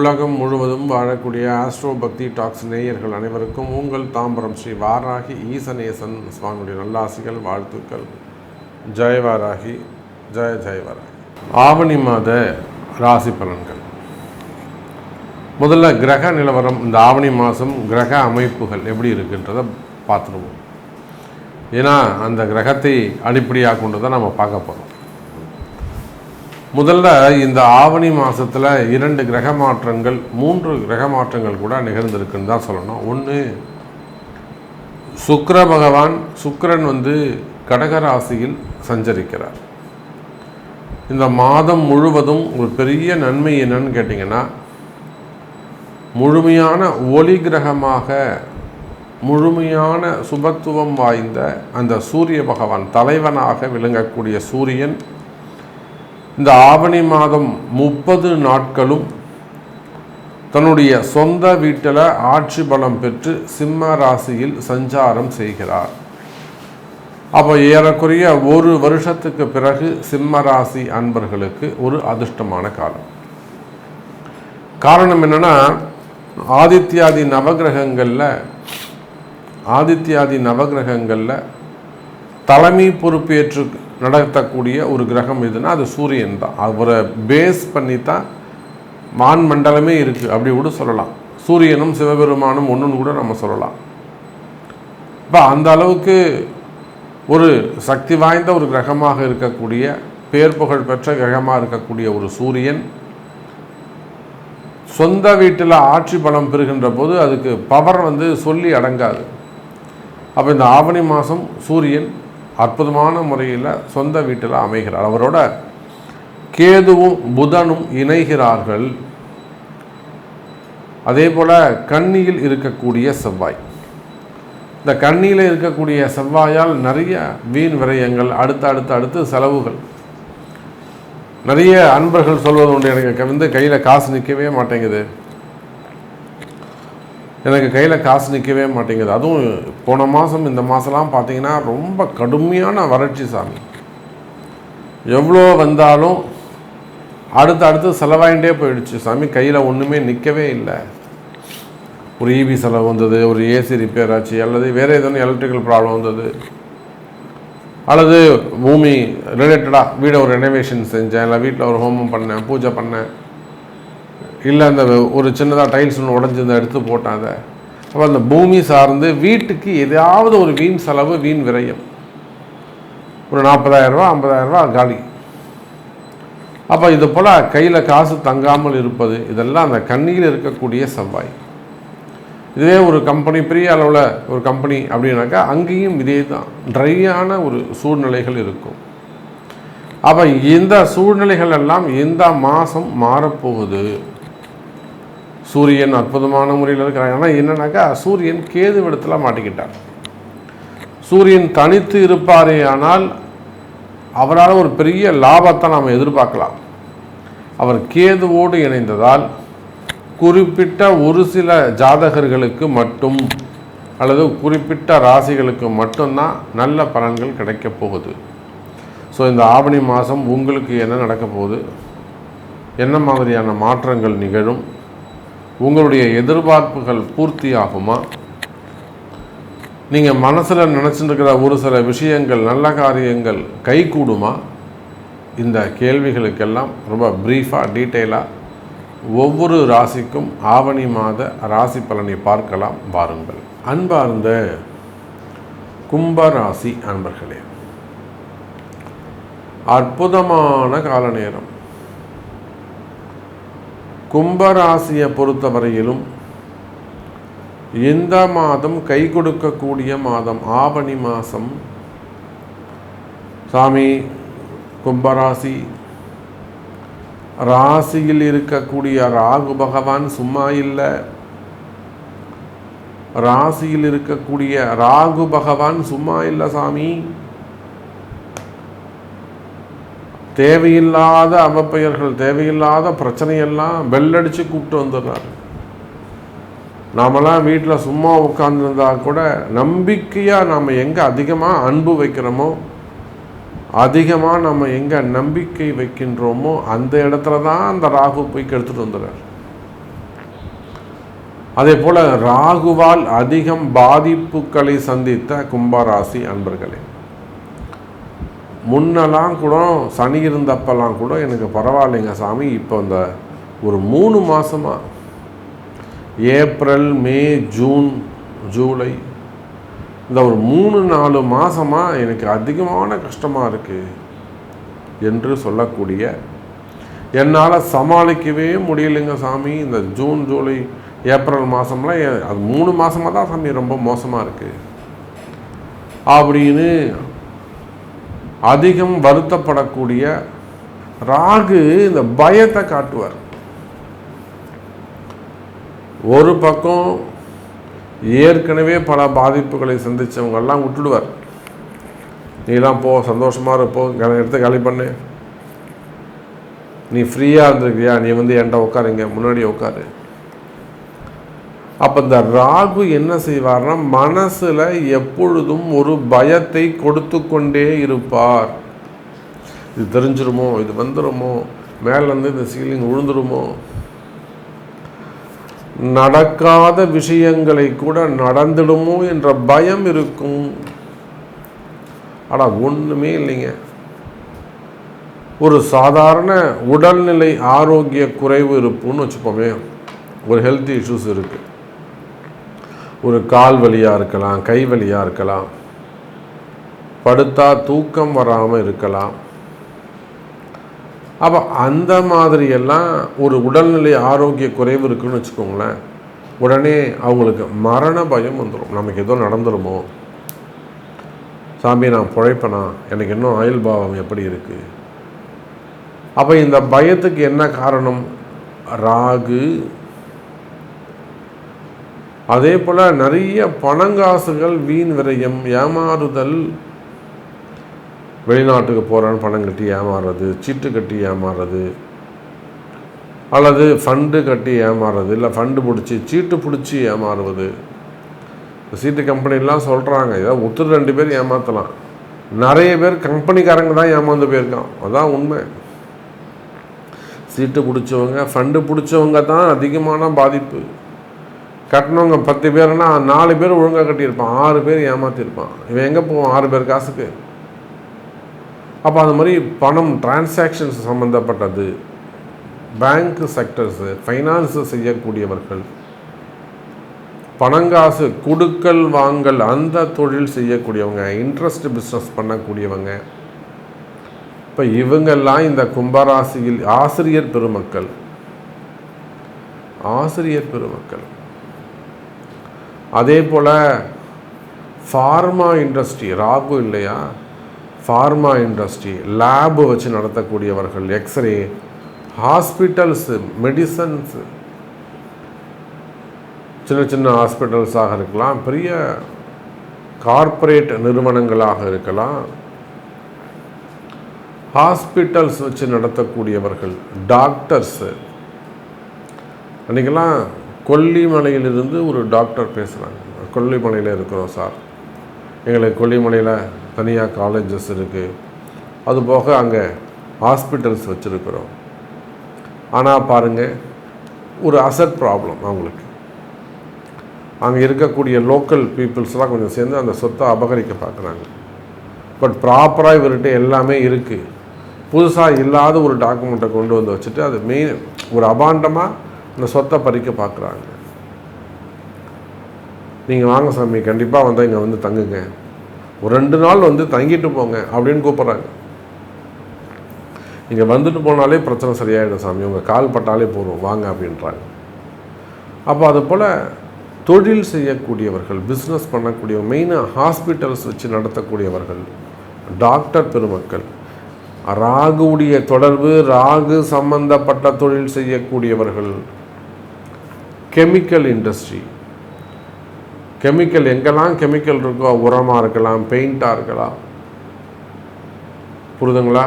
உலகம் முழுவதும் வாழக்கூடிய ஆஸ்ட்ரோ பக்தி டாக்ஸ் நேயர்கள் அனைவருக்கும் உங்கள் தாம்பரம் ஸ்ரீ வாராகி ஈசனேசன் சுவாமியுடைய நல்லாசிகள், வாழ்த்துக்கள். ஜெய் வாராகி, ஜெய் வாராகி. ஆவணி மாத ராசி பலன்கள். முதல்ல கிரக நிலவரம், இந்த ஆவணி மாதம் கிரக அமைப்புகள் எப்படி இருக்குன்றதை பார்த்துருவோம். ஏன்னா அந்த கிரகத்தை அடிப்படையாக கொண்டு தான் நம்ம பார்க்க போகிறோம். முதல்ல இந்த ஆவணி மாதத்தில் 2 கிரக மாற்றங்கள், 3 கிரக மாற்றங்கள் கூட நிகழ்ந்திருக்குன்னு தான் சொல்லணும். ஒன்று, சுக்கிர பகவான், சுக்கிரன் கடகராசியில் சஞ்சரிக்கிறார். இந்த மாதம் முழுவதும் ஒரு பெரிய நன்மை என்னன்னு கேட்டிங்கன்னா, முழுமையான ஒளி கிரகமாக, முழுமையான சுபத்துவம் வாய்ந்த அந்த சூரிய பகவான், தலைவனாக விளங்கக்கூடிய சூரியன் இந்த ஆவணி மாதம் 30 நாட்களும் தன்னுடைய சொந்த வீட்டில் ஆட்சி பலம் பெற்று சிம்ம ராசியில் சஞ்சாரம் செய்கிறார். அப்போ ஏறக்குறைய 1 வருஷத்துக்கு பிறகு சிம்ம ராசி அன்பர்களுக்கு ஒரு அதிர்ஷ்டமான காலம். காரணம் என்னன்னா, ஆதித்யாதி நவகிரகங்களில் தலைமை பொறுப்பேற்று நடத்தக்கூடிய ஒரு கிரகம் எதுனா அது சூரியன் தான். அவரை பேஸ் பண்ணி தான் வான் மண்டலமே இருக்குது, அப்படி கூட சொல்லலாம். சூரியனும் சிவபெருமானும் ஒன்றுன்னு கூட நம்ம சொல்லலாம். இப்போ அந்த அளவுக்கு ஒரு சக்தி வாய்ந்த ஒரு கிரகமாக இருக்கக்கூடிய, பேர் புகழ் பெற்ற கிரகமாக இருக்கக்கூடிய ஒரு சூரியன் சொந்த வீட்டில் ஆட்சி பலம் பெறுகின்ற போது அதுக்கு பவர் சொல்லி அடங்காது. அப்போ இந்த ஆவணி மாதம் சூரியன் அற்புதமான முறையில் சொந்த வீட்டில் அமைகிறார். அவரோட கேதுவும் புதனும் இணைகிறார்கள். அதே போல் கன்னியில் இருக்கக்கூடிய செவ்வாய், இந்த கன்னியில் இருக்கக்கூடிய செவ்வாயால் நிறைய வீண் விரயங்கள், அடுத்து செலவுகள். நிறைய அன்பர்கள் சொல்வது உண்டு, எனக்கு கையில் காசு நிற்கவே மாட்டேங்குது, அதுவும் போன மாதம் இந்த மாதம்லாம் பார்த்தீங்கன்னா ரொம்ப கடுமையான வறட்சி சாமி. எவ்வளோ வந்தாலும் அடுத்து செலவாயிண்டே போயிடுச்சு சாமி, கையில் ஒன்றுமே நிற்கவே இல்லை. ஒரு இபி செலவு வந்தது, ஒரு ஏசி ரிப்பேர் ஆச்சு, அல்லது வேறு ஏதோ எலக்ட்ரிக்கல் ப்ராப்ளம் வந்தது, அல்லது பூமி ரிலேட்டடாக வீடை ஒரு ரெனோவேஷன் செஞ்சேன், இல்லை வீட்டில் ஒரு ஹோமம் பண்ணேன், பூஜை பண்ணேன், இல்லை அந்த ஒரு சின்னதாக டைல்ஸ் ஒன்று உடஞ்சிருந்த எடுத்து போட்டேன். அதை அப்போ அந்த பூமி சார்ந்து வீட்டுக்கு எதாவது ஒரு வீண் செலவு, வீண் விரயம், ஒரு 40,000 ரூபா 50,000 ரூபா காலி. அப்போ இது போல் கையில் காசு தங்காமல் இருப்பது, இதெல்லாம் அந்த கண்ணியில் இருக்கக்கூடிய செவ்வாய். இதுவே ஒரு கம்பெனி, பெரிய அளவில் ஒரு கம்பெனி அப்படின்னாக்கா அங்கேயும் இதே தான், ட்ரையான ஒரு சூழ்நிலைகள் இருக்கும். அப்போ இந்த சூழ்நிலைகள் எல்லாம் இந்த மாதம் மாறப்போகுது. சூரியன் அற்புதமான முறையில் இருக்கிறார். ஆனால் என்னன்னாக்கா, சூரியன் கேது இடத்துல மாட்டிக்கிட்டார். சூரியன் தனித்து இருப்பாரே ஆனால் அவரால் ஒரு பெரிய லாபத்தை நாம் எதிர்பார்க்கலாம். அவர் கேதுவோடு இணைந்ததால் குறிப்பிட்ட ஒரு சில ஜாதகர்களுக்கு மட்டும், அல்லது குறிப்பிட்ட ராசிகளுக்கு மட்டும்தான் நல்ல பலன்கள் கிடைக்கப் போகுது. ஸோ இந்த ஆவணி மாதம் உங்களுக்கு என்ன நடக்க போகுது, என்ன மாதிரியான மாற்றங்கள் நிகழும், உங்களுடைய எதிர்பார்ப்புகள் பூர்த்தி ஆகுமா, நீங்கள் மனசில் நினச்சிருக்கிற ஒரு சில விஷயங்கள், நல்ல காரியங்கள் கைகூடுமா, இந்த கேள்விகளுக்கெல்லாம் ரொம்ப ப்ரீஃபாக டீட்டெயிலாக ஒவ்வொரு ராசிக்கும் ஆவணி மாத ராசி பலனை பார்க்கலாம் வாருங்கள். அன்பார்ந்த கும்பராசி அன்பர்களே, அற்புதமான கால நேரம். கும்பராசியை பொறுத்தவரையிலும் இந்த மாதம் கை கொடுக்கக்கூடிய மாதம் ஆவணி மாதம். சாமி, கும்பராசி ராசியில் இருக்கக்கூடிய ராகு பகவான் சும்மா இல்லை. ராசியில் இருக்கக்கூடிய ராகு பகவான் சும்மா இல்லை சாமி. தேவையில்லாத அவப்பெயர்கள், தேவையில்லாத பிரச்சனையெல்லாம் பெல்லடிச்சு கூப்பிட்டு வந்துடுறாரு. நாமெல்லாம் வீட்டில் சும்மா உட்கார்ந்துருந்தா கூட நம்பிக்கையாக நாம் எங்கே அதிகமாக அன்பு வைக்கிறோமோ, அதிகமாக நம்ம எங்கே நம்பிக்கை வைக்கின்றோமோ அந்த இடத்துல தான் அந்த ராகு போய் கெடுத்துட்டு வந்துடுறார். அதே போல் ராகுவால் அதிகம் பாதிப்புகளை சந்தித்த கும்பராசி அன்பர்களே, முன்னெல்லாம் கூட சனி இருந்தப்பெல்லாம் கூட எனக்கு பரவாயில்லைங்க சாமி, இப்போ இந்த ஒரு 3 மாதமாக ஏப்ரல், மே, ஜூன், ஜூலை, இந்த ஒரு 3-4 மாதமாக எனக்கு அதிகமான கஷ்டமாக இருக்குது என்று சொல்லக்கூடிய, என்னால் சமாளிக்கவே முடியலைங்க சாமி, இந்த ஜூன், ஜூலை, ஏப்ரல் மாதம்லாம் அது 3 மாதமாக தான் சாமி ரொம்ப மோசமாக இருக்குது அப்படின்னு அதிகம் வருத்தப்படக்கூடிய ராகு இந்த பயத்தை காட்டுவார். ஒரு பக்கம் ஏற்கனவே பல பாதிப்புகளை சந்தித்தவங்கெல்லாம் விட்டுடுவார். நீலாம் போ, சந்தோஷமாக இருப்போ, எடுத்து காலி பண்ணு, நீ ஃப்ரீயாக இருந்திருக்கியா, நீ வந்து என்கிட்ட உட்காருங்க, முன்னாடி உட்காரு. அப்போ இந்த ராகு என்ன செய்வார்னா, மனசில் எப்பொழுதும் ஒரு பயத்தை கொடுத்து கொண்டே இருப்பார். இது தெரிஞ்சிருமோ, இது வந்துடுமோ, மேலேருந்து இந்த சீலிங் விழுந்துருமோ, நடக்காத விஷயங்களை கூட நடந்துடுமோ என்ற பயம் இருக்கும். ஆனால் ஒன்றுமே இல்லைங்க. ஒரு சாதாரண உடல்நிலை ஆரோக்கிய குறைவு இருப்புன்னு வச்சுப்போமே, ஒரு ஹெல்த் இஷ்யூஸ் இருக்குது, ஒரு கால் வலியாக இருக்கலாம், கை வலியாக இருக்கலாம், படுத்தா தூக்கம் வராமல் இருக்கலாம். அப்போ அந்த மாதிரியெல்லாம் ஒரு உடல்நிலை ஆரோக்கிய குறைவு இருக்குன்னு வச்சுக்கோங்களேன், உடனே அவங்களுக்கு மரண பயம் வந்துடும். நமக்கு ஏதோ நடந்துருமோ சாமி, நான் பிழைப்பனா, எனக்கு இன்னும் ஆயுள் பாவம் எப்படி இருக்குது. அப்போ இந்த பயத்துக்கு என்ன காரணம்? ராகு. அதே போல் நிறைய பணங்காசுகள் வீண் விரயம், ஏமாறுதல், வெளிநாட்டுக்கு போகிறான்னு பணம் கட்டி ஏமாறுறது, சீட்டு கட்டி ஏமாறுறது, அல்லது ஃபண்டு கட்டி ஏமாறுறது, இல்லை ஃபண்டு பிடிச்சி சீட்டு பிடிச்சி ஏமாறுவது. சீட்டு கம்பெனிலாம் சொல்கிறாங்க, ஏதாவது ஒருத்தர் 2 பேர் ஏமாற்றலாம், நிறைய பேர் கம்பெனிக்காரங்க தான் ஏமாந்து போயிருக்கான். அதான் உண்மை. சீட்டு பிடிச்சவங்க, ஃபண்டு பிடிச்சவங்க தான் அதிகமான பாதிப்பு. கட்டினவங்க 10 பேர்னா 4 பேர் ஒழுங்காக கட்டியிருப்பான், 6 பேர் ஏமாற்றிருப்பான். இவன் எங்கே போவான் 6 பேர் காசுக்கு? அப்போ அந்த மாதிரி பணம் டிரான்சாக்ஷன்ஸ் சம்மந்தப்பட்டது, பேங்க் செக்டர்ஸு, ஃபைனான்ஸு செய்யக்கூடியவர்கள், பணங்காசு கொடுக்கல் வாங்கல் அந்த தொழில் செய்யக்கூடியவங்க, இன்ட்ரெஸ்ட் பிஸ்னஸ் பண்ணக்கூடியவங்க, இப்போ இவங்கெல்லாம் இந்த கும்பராசியில் ஆசிரியர் பெருமக்கள். அதே போல் ஃபார்மா இண்டஸ்ட்ரி, ராகு இல்லையா, ஃபார்மா இண்டஸ்ட்ரி, லேபு வச்சு நடத்தக்கூடியவர்கள், எக்ஸ்ரே, ஹாஸ்பிட்டல்ஸு, மெடிசன்ஸு, சின்ன சின்ன ஹாஸ்பிட்டல்ஸாக இருக்கலாம், பெரிய கார்ப்பரேட் நிறுவனங்களாக இருக்கலாம், ஹாஸ்பிட்டல்ஸ் வச்சு நடத்தக்கூடியவர்கள், டாக்டர்ஸு. அன்றைக்கெல்லாம் கொல்லிமலையிலிருந்து ஒரு டாக்டர் பேசுகிறாங்க, கொல்லிமலையில் இருக்கிறோம் சார், எங்களுக்கு கொல்லிமலையில் தனியாக காலேஜஸ் இருக்குது, அதுபோக அங்கே ஹாஸ்பிட்டல்ஸ் வச்சுருக்கிறோம். ஆனால் பாருங்கள், ஒரு அசட் ப்ராப்ளம் அவங்களுக்கு. அங்கே இருக்கக்கூடிய லோக்கல் பீப்புள்ஸ்லாம் கொஞ்சம் சேர்ந்து அந்த சொத்தை அபகரிக்க பார்க்குறாங்க. பட் ப்ராப்பராக இவர்கிட்ட எல்லாமே இருக்குது, புதுசாக இல்லாத ஒரு டாக்குமெண்ட்டை கொண்டு வந்து வச்சுட்டு அது மெயின் ஒரு அபாண்டமாக இந்த சொத்தை பறிக்க பார்க்குறாங்க. நீங்கள் வாங்க சாமி, கண்டிப்பாக வந்தால் இங்கே வந்து தங்குங்க, ஒரு 2 நாள் வந்து தங்கிட்டு போங்க அப்படின்னு கூப்பிட்றாங்க. இங்கே வந்துட்டு போனாலே பிரச்சனை சரியாயிடும் சாமி, உங்கள் கால் பட்டாலே போதும் வாங்க அப்படின்றாங்க. அப்போ அது போல் தொழில் செய்யக்கூடியவர்கள், பிஸ்னஸ் பண்ணக்கூடியவங்க, மெயினாக ஹாஸ்பிட்டல்ஸ் வச்சு நடத்தக்கூடியவர்கள், டாக்டர் பெருமக்கள், ராகுடைய தொடர்பு, ராகு சம்பந்தப்பட்ட தொழில் செய்யக்கூடியவர்கள், கெமிக்கல் இண்டஸ்ட்ரி, கெமிக்கல் எங்கெல்லாம் கெமிக்கல் இருக்கோ, உரமாக இருக்கலாம், பெயிண்டாக இருக்கலாம், புரிதுங்களா,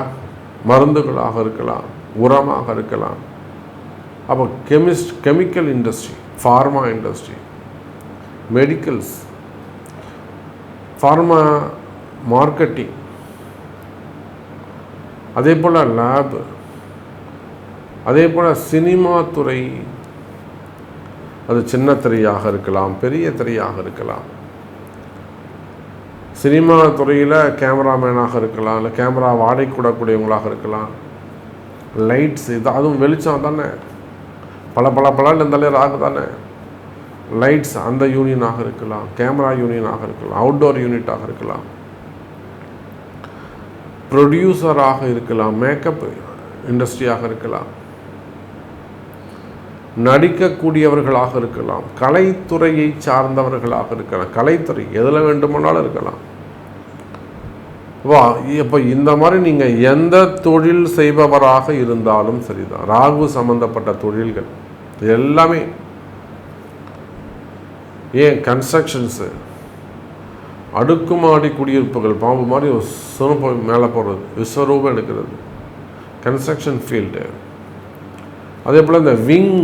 மருந்துகளாக இருக்கலாம், உரமாக இருக்கலாம். அப்போ chemical industry, pharma industry, medicals, pharma marketing, அதே போல் லேபு, அதே போல் சினிமா துறை, அது சின்ன திரையாக இருக்கலாம், பெரிய திரையாக இருக்கலாம். சினிமா துறையில் கேமராமேனாக இருக்கலாம், இல்லை கேமரா வாடகை கூடக்கூடியவங்களாக இருக்கலாம். லைட்ஸ் இது அதுவும் வெளிச்சம் தானே, பல இருந்தாலே ராகு தானே. லைட்ஸ் அந்த யூனியனாக இருக்கலாம், கேமரா யூனியனாக இருக்கலாம், அவுட்டோர் யூனிட்டாக இருக்கலாம், ப்ரொடியூசராக இருக்கலாம், மேக்கப் இண்டஸ்ட்ரியாக இருக்கலாம், நடிக்கக்கூடியவர்களாக இருக்கலாம், கலைத்துறையை சார்ந்தவர்களாக இருக்கலாம். கலைத்துறை எதில் வேண்டுமானாலும் இருக்கலாம். இப்போ இந்த மாதிரி நீங்கள் எந்த தொழில் செய்பவராக இருந்தாலும் சரிதான், ராகு சம்பந்தப்பட்ட தொழில்கள் எல்லாமே, ஏன் கன்ஸ்ட்ரக்ஷன்ஸு, அடுக்குமாடி குடியிருப்புகள், பாம்பு மாதிரி சுரப்பு மேலே போடுறது, விஸ்வரூபம் எடுக்கிறது, கன்ஸ்ட்ரக்ஷன் ஃபீல்டு, அதே போல் இந்த விங்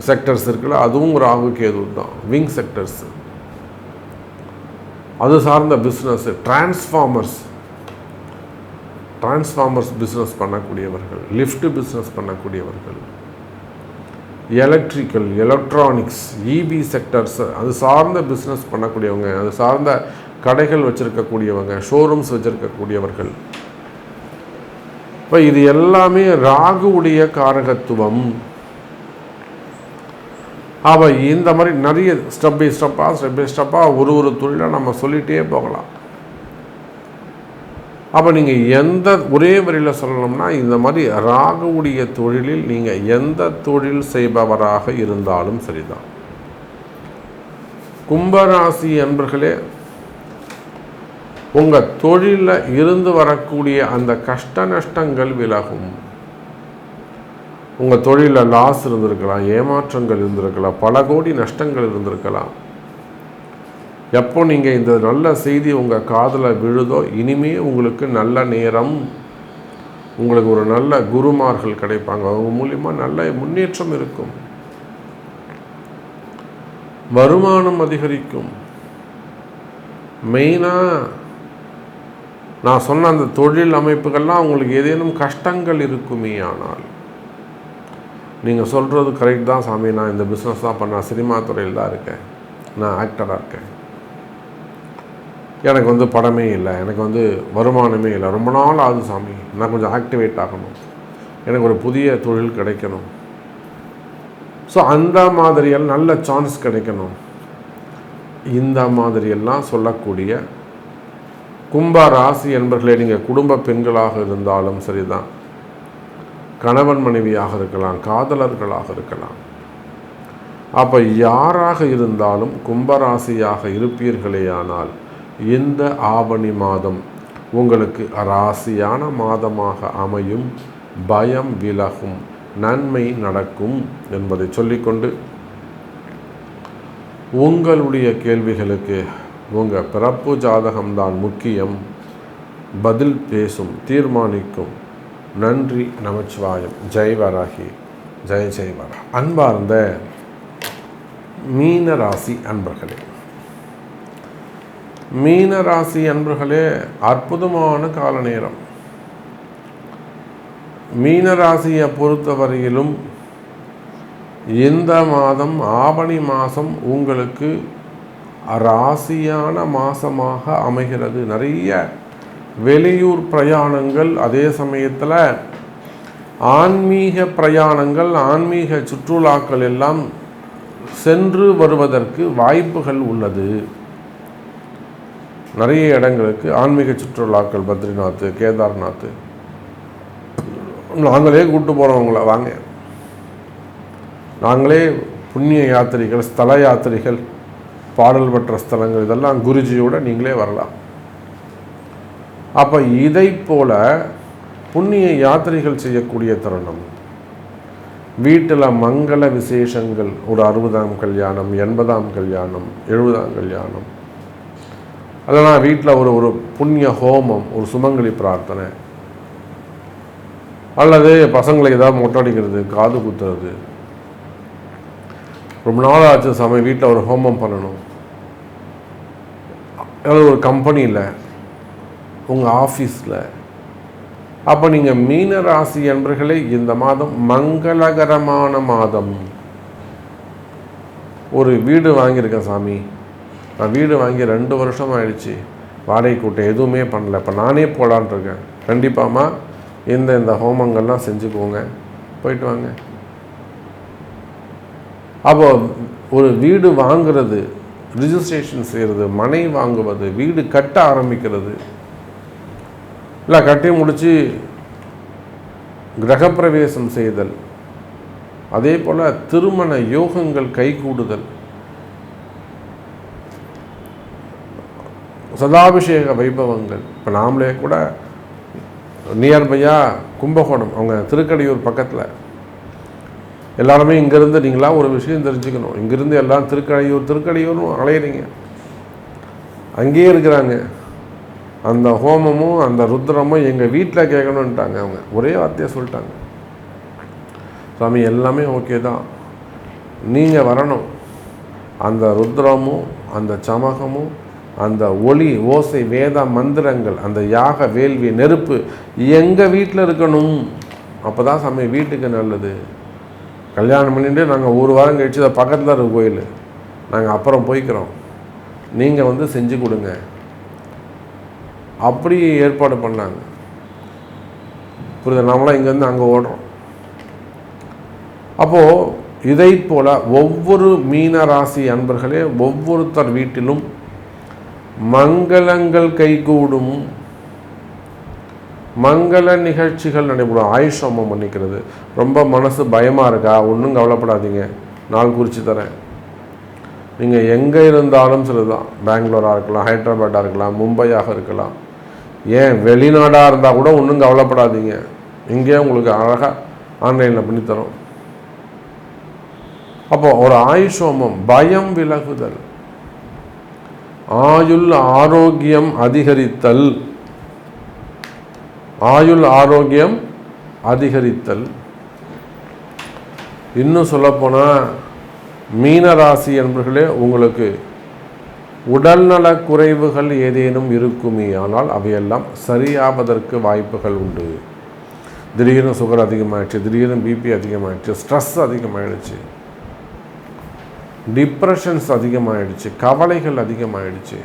செக்டர்ஸ் இருக்குல்ல, அதுவும் ராகு கேது தான். விங் செக்டர்ஸ் அது சார்ந்த பிஸ்னஸ், டிரான்ஸ்ஃபார்மர்ஸ் பிஸ்னஸ் பண்ணக்கூடியவர்கள், லிஃப்ட் பிஸ்னஸ் பண்ணக்கூடியவர்கள், எலக்ட்ரிக்கல், எலக்ட்ரானிக்ஸ், இபி செக்டர்ஸ் அது சார்ந்த பிஸ்னஸ் பண்ணக்கூடியவங்க, அது சார்ந்த கடைகள் வச்சுருக்கக்கூடியவங்க, ஷோரூம்ஸ் வச்சுருக்கக்கூடியவர்கள். இப்போ இது எல்லாமே ராகுவுடைய காரகத்துவம். இந்த மாதிரி நிறைய ஸ்டெப் பை ஸ்டெப்பாக ஒரு தொழிலாக நம்ம சொல்லிகிட்டே போகலாம். அப்போ நீங்கள் எந்த ஒரே வரியில் சொல்லணும்னா, இந்த மாதிரி ராகுவுடைய தொழிலில் நீங்கள் எந்த தொழில் செய்பவராக இருந்தாலும் சரிதான். கும்பராசி அன்பர்களே, உங்கள் தொழிலில் இருந்து வரக்கூடிய அந்த கஷ்ட நஷ்டங்கள் விலகும். உங்கள் தொழிலில் லாஸ் இருந்திருக்கலாம், ஏமாற்றங்கள் இருந்திருக்கலாம், பல கோடி நஷ்டங்கள் இருந்திருக்கலாம். எப்போ நீங்கள் இந்த நல்ல செய்தி உங்கள் காதில் விழுதோ, இனிமே உங்களுக்கு நல்ல நேரம், உங்களுக்கு ஒரு நல்ல குருமார்கள் கிடைப்பாங்க, அவங்க மூலியமாக நல்ல முன்னேற்றம் இருக்கும், வருமானம் அதிகரிக்கும். மெயினாக நான் சொன்ன அந்த தொழில் அமைப்புகள்லாம் உங்களுக்கு ஏதேனும் கஷ்டங்கள் இருக்குமே, ஆனால் நீங்கள் சொல்கிறது கரெக்ட் தான் சாமி, நான் இந்த பிஸ்னஸ் தான் பண்ணேன், சினிமா துறையில் தான் இருக்கேன், நான் ஆக்டராக இருக்கேன், எனக்கு படமே இல்லை, எனக்கு வருமானமே இல்லை, ரொம்ப நாள் ஆகுது சாமி, நான் கொஞ்சம் ஆக்டிவேட் ஆகணும், எனக்கு ஒரு புதிய தொழில் கிடைக்கணும், ஸோ அந்த மாதிரியெல்லாம் நல்ல சான்ஸ் கிடைக்கணும், இந்த மாதிரியெல்லாம் சொல்லக்கூடிய கும்ப ராசி என்பர்களே, நீங்கள் குடும்ப பெண்களாக இருந்தாலும் சரிதான், கணவன் மனைவியாக இருக்கலாம், காதலர்களாக இருக்கலாம், அப்போ யாராக இருந்தாலும் கும்பராசியாக இருப்பீர்களேயானால் இந்த ஆவணி மாதம் உங்களுக்கு ராசியான மாதமாக அமையும், பயம் விலகும், நன்மை நடக்கும் என்பதை சொல்லிக்கொண்டு, உங்களுடைய கேள்விகளுக்கு உங்கள் பிறப்பு ஜாதகம்தான் முக்கியம், பதில் பேசும், தீர்மானிக்கும். நன்றி, நமச்சிவாயம். ஜெய் வராகி, ஜெய் ஜெய் வராகி. அன்பார்ந்த மீனராசி அன்பர்களே, மீனராசி அன்பர்களே, அற்புதமான கால நேரம். மீனராசியை பொறுத்தவரையிலும் இந்த மாதம் ஆவணி மாதம் உங்களுக்கு ராசியான மாதமாக அமைகிறது. நிறைய வெளியூர் பிரயாணங்கள், அதே சமயத்தில் ஆன்மீக பிரயாணங்கள், ஆன்மீக சுற்றுலாக்கள் எல்லாம் சென்று வருவதற்கு வாய்ப்புகள் உள்ளது. நிறைய இடங்களுக்கு ஆன்மீக சுற்றுலாக்கள், பத்ரிநாத், கேதார்நாத், நாங்களே கூப்பிட்டு போகிறவங்கள வாங்க, நாங்களே புண்ணிய யாத்திரைகள், ஸ்தல யாத்திரைகள், பாடல் பெற்ற ஸ்தலங்கள், இதெல்லாம் குருஜியோட நீங்களே வரலாம். அப்போ இதை போல புண்ணிய யாத்திரைகள் செய்யக்கூடிய தருணம், வீட்டில் மங்கள விசேஷங்கள், ஒரு 60ஆம் கல்யாணம், 80ஆம் கல்யாணம், 70ஆம் கல்யாணம், அதெல்லாம் வீட்டில் ஒரு புண்ணிய ஹோமம், ஒரு சுமங்கலி பிரார்த்தனை, அல்லது பசங்களுக்கு ஏதாவது மொட்டை அடிக்கிறது, காது குத்துறது, ரொம்ப நாள் ஆச்சு சமயம் வீட்டில் ஒரு ஹோமம் பண்ணணும், ஏதாவது ஒரு கம்பெனியில், உங்கள் ஆஃபீஸில். அப்போ நீங்கள் மீன ராசி என்பர்களே, இந்த மாதம் மங்களகரமான மாதம். ஒரு வீடு வாங்கியிருக்கேன் சாமி, நான் வீடு வாங்கி 2 வருஷம் ஆயிடுச்சு, வாடகை கூட்டம் எதுவுமே பண்ணல, இப்போ நானே போகலான் இருக்கேன். கண்டிப்பாம்மா இந்த ஹோமங்கள்லாம் செஞ்சுக்கோங்க, போயிட்டு வாங்க. அப்போ ஒரு வீடு வாங்குறது, ரிஜிஸ்ட்ரேஷன் செய்கிறது, மனை வாங்குவது, வீடு கட்ட ஆரம்பிக்கிறது, இல்லை கட்டி முடித்து கிரகப்பிரவேசம் செய்தல், அதே போல் திருமண யோகங்கள் கைகூடுதல், சதாபிஷேக வைபவங்கள். இப்போ நாமளே கூட நியர்பையாக கும்பகோணம், அவங்க திருக்கடையூர் பக்கத்தில், எல்லாருமே இங்கேருந்து நீங்களாம் ஒரு விஷயம் தெரிஞ்சுக்கணும், இங்கேருந்து எல்லாம் திருக்கடையூரும் அலையிறீங்க, அங்கேயே இருக்கிறாங்க. அந்த ஹோமமும் அந்த ருத்ரமும் எங்கள் வீட்டில் கேட்கணுன்ட்டாங்க. அவங்க ஒரே வார்த்தையை சொல்லிட்டாங்க, சாமி எல்லாமே ஓகே தான், நீங்கள் வரணும், அந்த ருத்ரமும் அந்த சமகமும் அந்த ஒளி ஓசை வேத மந்திரங்கள் அந்த யாக வேள்வி நெருப்பு எங்கள் வீட்டில் இருக்கணும், அப்போ தான் சாமி வீட்டுக்கு நல்லது. கல்யாணம் பண்ணிட்டு நாங்கள் ஒரு வாரம் கழிச்சு அதை பக்கத்தில் இருக்க கோயில், நாங்கள் அப்புறம் போய்க்கிறோம், நீங்கள் செஞ்சு கொடுங்க, அப்படி ஏற்பாடு பண்ணாங்க. புரியுது? நாமளாம் இங்கேருந்து அங்கே ஓடுறோம். அப்போது இதை போல் ஒவ்வொரு மீன ராசி அன்பர்களே, ஒவ்வொருத்தர் வீட்டிலும் மங்களங்கள் கைகூடும், மங்கள நிகழ்ச்சிகள் நடைபெறும். ஆயுஷ் ஹோமம் பண்ணிக்கிறது. ரொம்ப மனசு பயமாக இருக்கா, ஒன்றும் கவலைப்படாதீங்க, நாள் குறித்து தரேன். நீங்கள் எங்கே இருந்தாலும் சரிதான், பெங்களூராக இருக்கலாம், ஹைதராபாடாக இருக்கலாம், மும்பையாக இருக்கலாம், ஏன் வெளிநாடாக இருந்தால் கூட ஒன்றும் கவலைப்படாதீங்க, இங்கேயே உங்களுக்கு அழகாக ஆன்லைனில் பண்ணித்தரோம். அப்போது ஒரு ஆயுஷ் ஹோமம், பயம் விலகுதல், ஆயுள் ஆரோக்கியம் அதிகரித்தல், ஆயுள் ஆரோக்கியம் அதிகரித்தல். இன்னும் சொல்லப்போனால் மீனராசி என்பர்களே, உங்களுக்கு உடல்நல குறைவுகள் ஏதேனும் இருக்குமே ஆனால் அவையெல்லாம் சரியாவதற்கு வாய்ப்புகள் உண்டு. திடீர்னு சுகர் அதிகமாகிடுச்சு, திடீர்னு பிபி அதிகமாகிடுச்சு, ஸ்ட்ரெஸ் அதிகமாகிடுச்சு, டிப்ரெஷன்ஸ் அதிகமாகிடுச்சு, கவலைகள் அதிகமாகிடுச்சு,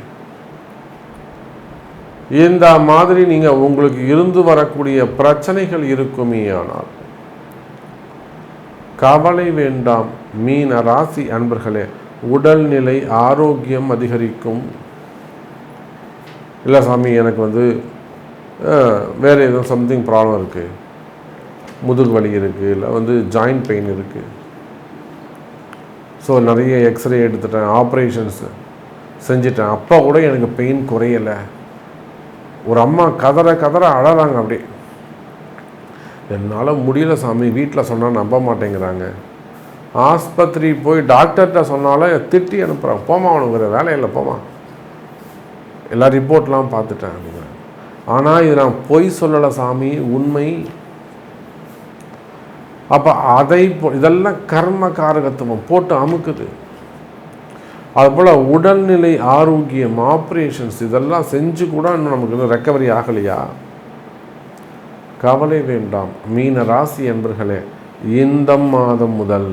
இந்த மாதிரி நீங்கள் உங்களுக்கு இருந்து வரக்கூடிய பிரச்சனைகள் இருக்குமே ஆனால் கவலை வேண்டாம் மீன ராசி அன்பர்களே. உடல்நிலை ஆரோக்கியம் அதிகரிக்கும். இல்லை சாமி எனக்கு வேறு எதுவும் சம்திங் ப்ராப்ளம் இருக்குது, முதுகு வலி இருக்குது, இல்லை ஜாயிண்ட் பெயின் இருக்குது, ஸோ நிறைய எக்ஸ்ரே எடுத்துட்டேன், ஆப்ரேஷன்ஸ் செஞ்சிட்டேன், அப்போ கூட எனக்கு பெயின் குறையலை. ஒரு அம்மா கதற அழறாங்க, அப்படி என்னால் முடியல சாமி, வீட்டில் சொன்னால் நம்ப மாட்டேங்கிறாங்க, ஆஸ்பத்திரி போய் டாக்டர்கிட்ட சொன்னாலும் திட்டி அனுப்புகிறாங்க, போமா அவனுங்கிற வேலையில் போமா, எல்லா ரிப்போர்ட்லாம் பார்த்துட்டேன் அப்படிங்கிற. ஆனால் இது நான் பொய் சொல்லலை சாமி, உண்மை. அப்போ இதெல்லாம் கர்ம காரகத்துவம் போட்டு அமுக்குது. அதுபோல் உடல்நிலை ஆரோக்கியம், ஆப்ரேஷன்ஸ் இதெல்லாம் செஞ்சு கூட இன்னும் நமக்கு ரெக்கவரி ஆகலையா? கவலை வேண்டாம் மீன ராசி என்பர்களே. இந்த மாதம் முதல்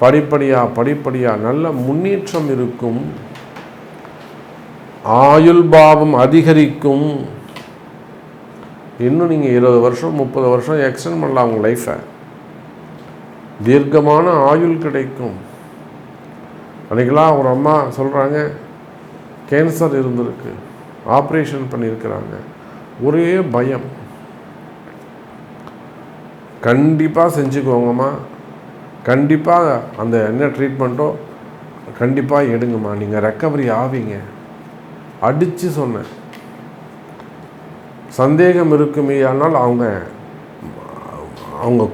படிப்படியாக நல்ல முன்னேற்றம் இருக்கும். ஆயுள் பாவம் அதிகரிக்கும். இன்னும் நீங்கள் 20 வருஷம் 30 வருஷம் எக்ஸ்டெண்ட் பண்ணலாம் உங்கள் லைஃப்பை. தீர்க்கமான ஆயுள் கிடைக்கும். அன்றைக்கெல்லாம் ஒரு அம்மா சொல்கிறாங்க, கேன்சர் இருந்திருக்கு, ஆப்ரேஷன் பண்ணியிருக்கிறாங்க, ஒரே பயம். கண்டிப்பாக செஞ்சுக்கோங்கம்மா, கண்டிப்பாக அந்த என்ன ட்ரீட்மெண்ட்டோ கண்டிப்பாக எடுங்கம்மா, நீங்கள் ரெக்கவரி ஆவீங்க. அடித்து சொன்னேன். சந்தேகம் இருக்குமே ஆனால் அவங்க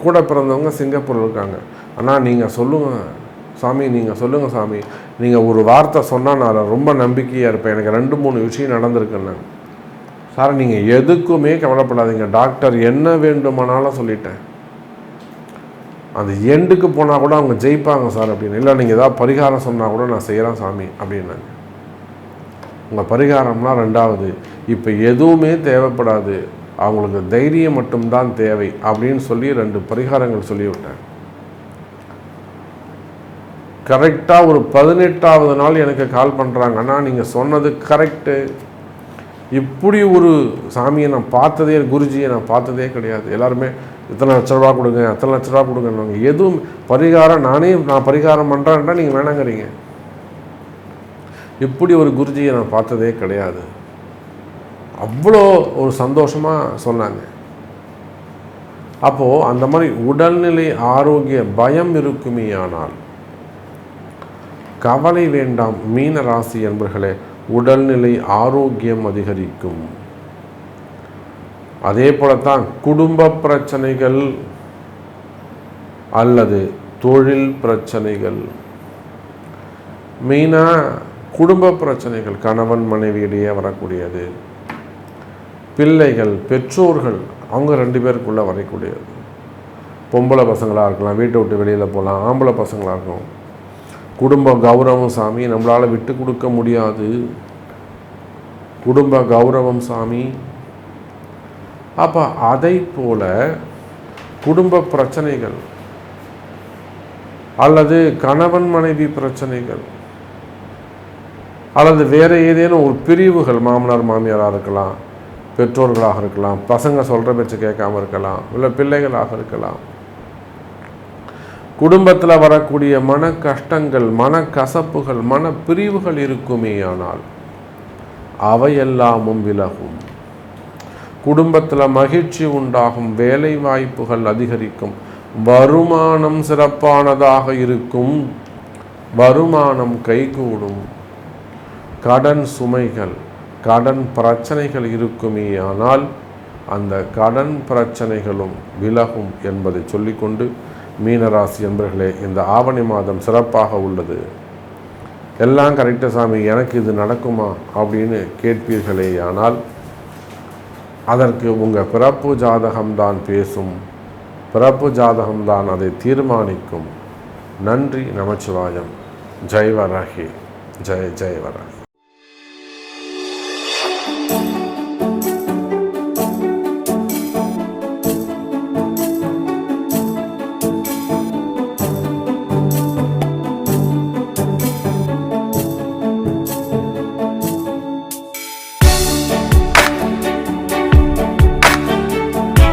கூட பிறந்தவங்க சிங்கப்பூரில் இருக்காங்க. ஆனால் நீங்கள் சொல்லுங்கள் சாமி, நீங்கள் சொல்லுங்கள் சாமி, நீங்கள் ஒரு வார்த்தை சொன்னால் நான் ரொம்ப நம்பிக்கையாக இருப்பேன், எனக்கு 2-3 விஷயம் நடந்திருக்குன்னு. சார் நீங்கள் எதுக்குமே கவலைப்படாதீங்க, டாக்டர் என்ன வேண்டுமானாலும் சொல்லிட்டேன், அந்த எண்டுக்கு போனால் கூட அவங்க ஜெயிப்பாங்க சார் அப்படின்னு. இல்லை நீங்கள் ஏதாவது பரிகாரம் சொன்னால் கூட நான் செய்கிறேன் சாமி அப்படின்னாங்க. உங்கள் பரிகாரம்லாம் 2வது, இப்போ எதுவுமே தேவைப்படாது, அவங்களுக்கு தைரியம் மட்டும்தான் தேவை அப்படின்னு சொல்லி 2 பரிகாரங்கள் சொல்லிவிட்டேன். கரெக்டாக ஒரு 18வது நாள் எனக்கு கால் பண்ணுறாங்க, அண்ணா நீங்கள் சொன்னது கரெக்டு, இப்படி ஒரு சாமியை நான் பார்த்ததே, குருஜியை நான் பார்த்ததே கிடையாது. எல்லாருமே இத்தனை லட்ச ரூபா கொடுங்க, அத்தனை லட்ச ரூபா கொடுங்க, எதுவும் பரிகாரம் நான் பரிகாரம் பண்ணுறேன்டா நீங்கள் வேணாங்கிறீங்க. இப்படி ஒரு குருஜியை நான் பார்த்ததே கிடையாது. அவ்வளோ ஒரு சந்தோஷமாக சொன்னாங்க. அப்போது அந்த மாதிரி உடல்நிலை ஆரோக்கிய பயம் இருக்குமே, ஆனால் கவலை வேண்டாம் மீன ராசி என்பர்களே, உடல்நிலை ஆரோக்கியம் அதிகரிக்கும். அதே போலத்தான் குடும்ப பிரச்சனைகள் அல்லது தொழில் பிரச்சனைகள், மெயினாக குடும்ப பிரச்சனைகள், கணவன் மனைவியிடையே வரக்கூடியது, பிள்ளைகள் பெற்றோர்கள் அவங்க 2 பேருக்குள்ளே வரக்கூடியது, பொம்பளை பசங்களாக இருக்கலாம், வீட்டை விட்டு வெளியில் போகலாம், ஆம்பளை பசங்களாக இருக்கும், குடும்ப கௌரவம் சாமி நம்மளால் விட்டு கொடுக்க முடியாது, குடும்ப கௌரவம் சாமி. அப்போ அதை போல குடும்ப பிரச்சனைகள் அல்லது கணவன் மனைவி பிரச்சனைகள் அல்லது வேறு ஏதேனும் ஒரு பிரிவுகள், மாமனார் மாமியாராக இருக்கலாம், பெற்றோர்களாக இருக்கலாம், பசங்க சொல்கிற பேச்சு கேட்காம இருக்கலாம், இல்லை பிள்ளைகளாக இருக்கலாம், குடும்பத்தில் வரக்கூடிய மன கஷ்டங்கள், மன கசப்புகள், மன பிரிவுகள் இருக்குமே, ஆனால் அவையெல்லாமும் விலகும். குடும்பத்தில் மகிழ்ச்சி உண்டாகும், வேலை வாய்ப்புகள் அதிகரிக்கும், வருமானம் சிறப்பானதாக இருக்கும், வருமானம் கைகூடும், கடன் சுமைகள், கடன் பிரச்சனைகள் இருக்குமே, ஆனால் அந்த கடன் பிரச்சனைகளும் விலகும் என்பதை சொல்லிக்கொண்டு, மீனராசி என்பர்களே, இந்த ஆவணி மாதம் சிறப்பாக உள்ளது. எல்லாம் கரெக்டாக சாமி, எனக்கு இது நடக்குமா அப்படின்னு கேட்பீர்களே, ஆனால் அதற்கு உங்கள் பிறப்பு ஜாதகம்தான் பேசும், பிறப்பு ஜாதகம்தான் அதை தீர்மானிக்கும். நன்றி, நமச்சிவாயம். ஜெய் வராகி, ஜெய் ஜெய் வராகி.